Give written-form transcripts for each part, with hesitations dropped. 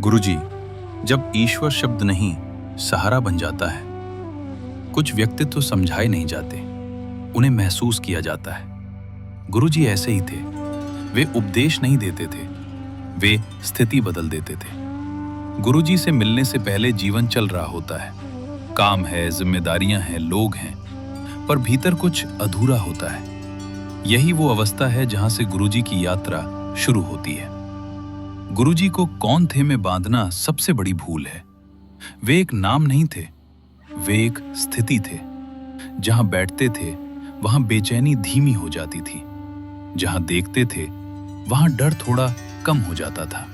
गुरुजी, जब ईश्वर शब्द नहीं सहारा बन जाता है, कुछ व्यक्तित्व समझाए नहीं जाते, उन्हें महसूस किया जाता है। गुरुजी ऐसे ही थे। वे उपदेश नहीं देते थे, वे स्थिति बदल देते थे। गुरुजी से मिलने से पहले जीवन चल रहा होता है, काम है, जिम्मेदारियां हैं, लोग हैं, पर भीतर कुछ अधूरा होता है। यही वो अवस्था है जहां से गुरुजी की यात्रा शुरू होती है। गुरुजी को कौन थे में बांधना सबसे बड़ी भूल है। वे एक नाम नहीं थे, वे एक स्थिति थे। जहां बैठते थे वहां बेचैनी धीमी हो जाती थी, जहां देखते थे वहां डर थोड़ा कम हो जाता था।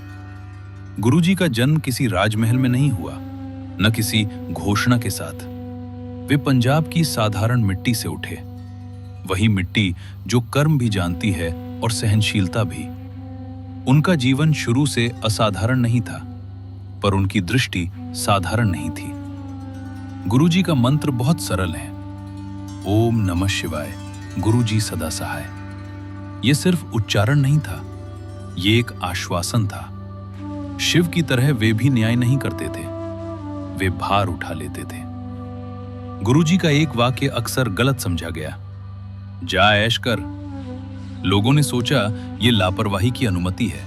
गुरुजी का जन्म किसी राजमहल में नहीं हुआ, न किसी घोषणा के साथ। वे पंजाब की साधारण मिट्टी से उठे, वही मिट्टी जो कर्म भी जानती है और सहनशीलता भी। उनका जीवन शुरू से असाधारण नहीं था, पर उनकी दृष्टि साधारण नहीं थी। गुरुजी का मंत्र बहुत सरल है, ओम नमः शिवाय, गुरुजी सदा सहाय। यह सिर्फ उच्चारण नहीं था, ये एक आश्वासन था। शिव की तरह वे भी न्याय नहीं करते थे, वे भार उठा लेते थे। गुरुजी का एक वाक्य अक्सर गलत समझा गया, जा ऐश कर। लोगों ने सोचा ये लापरवाही की अनुमति है,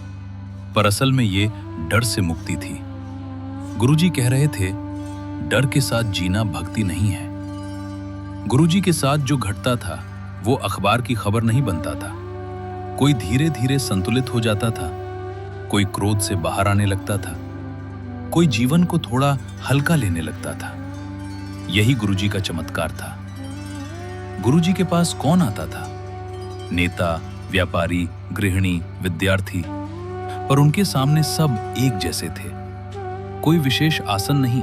पर असल में ये डर से मुक्ति थी। गुरुजी कह रहे थे, डर के साथ जीना भक्ति नहीं है। गुरुजी के साथ जो घटता था वो अखबार की खबर नहीं बनता था। कोई धीरे धीरे संतुलित हो जाता था, कोई क्रोध से बाहर आने लगता था, कोई जीवन को थोड़ा हल्का लेने लगता था। यही गुरुजी का चमत्कार था। गुरुजी के पास कौन आता था? नेता, व्यापारी, गृहिणी, विद्यार्थी, पर उनके सामने सब एक जैसे थे। कोई विशेष आसन नहीं,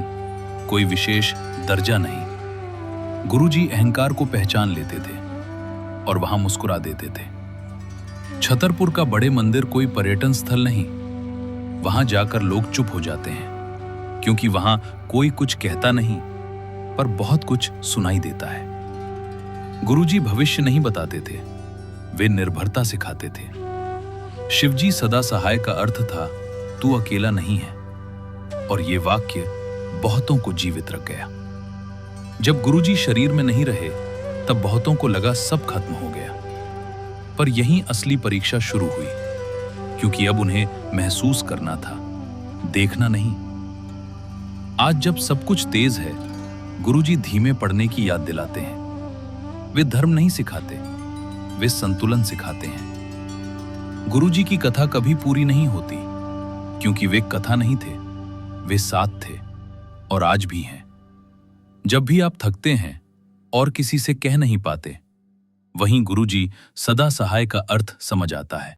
कोई विशेष दर्जा नहीं। गुरुजी अहंकार को पहचान लेते थे और वहां मुस्कुरा देते थे। छतरपुर का बड़े मंदिर कोई पर्यटन स्थल नहीं, वहां जाकर लोग चुप हो जाते हैं, क्योंकि वहां कोई कुछ कहता नहीं, पर बहुत कुछ सुनाई देता है। गुरुजी भविष्य नहीं बताते थे, वे निर्भरता सिखाते थे। शिवजी सदा सहाय का अर्थ था, तू अकेला नहीं है, और ये वाक्य बहुतों को जीवित रख गया। जब गुरुजी शरीर में नहीं रहे, तब बहुतों को लगा सब खत्म हो गया, पर यहीं असली परीक्षा शुरू हुई, क्योंकि अब उन्हें महसूस करना था, देखना नहीं। आज जब सब कुछ तेज है, गुरुजी धीमे पड़ने की याद दिलाते हैं। वे धर्म नहीं सिखाते, वे संतुलन सिखाते हैं। गुरुजी की कथा कभी पूरी नहीं होती, क्योंकि वे कथा नहीं थे, वे साथ थे और आज भी हैं। जब भी आप थकते हैं और किसी से कह नहीं पाते, वहीं गुरुजी सदा सहाय का अर्थ समझ आता है।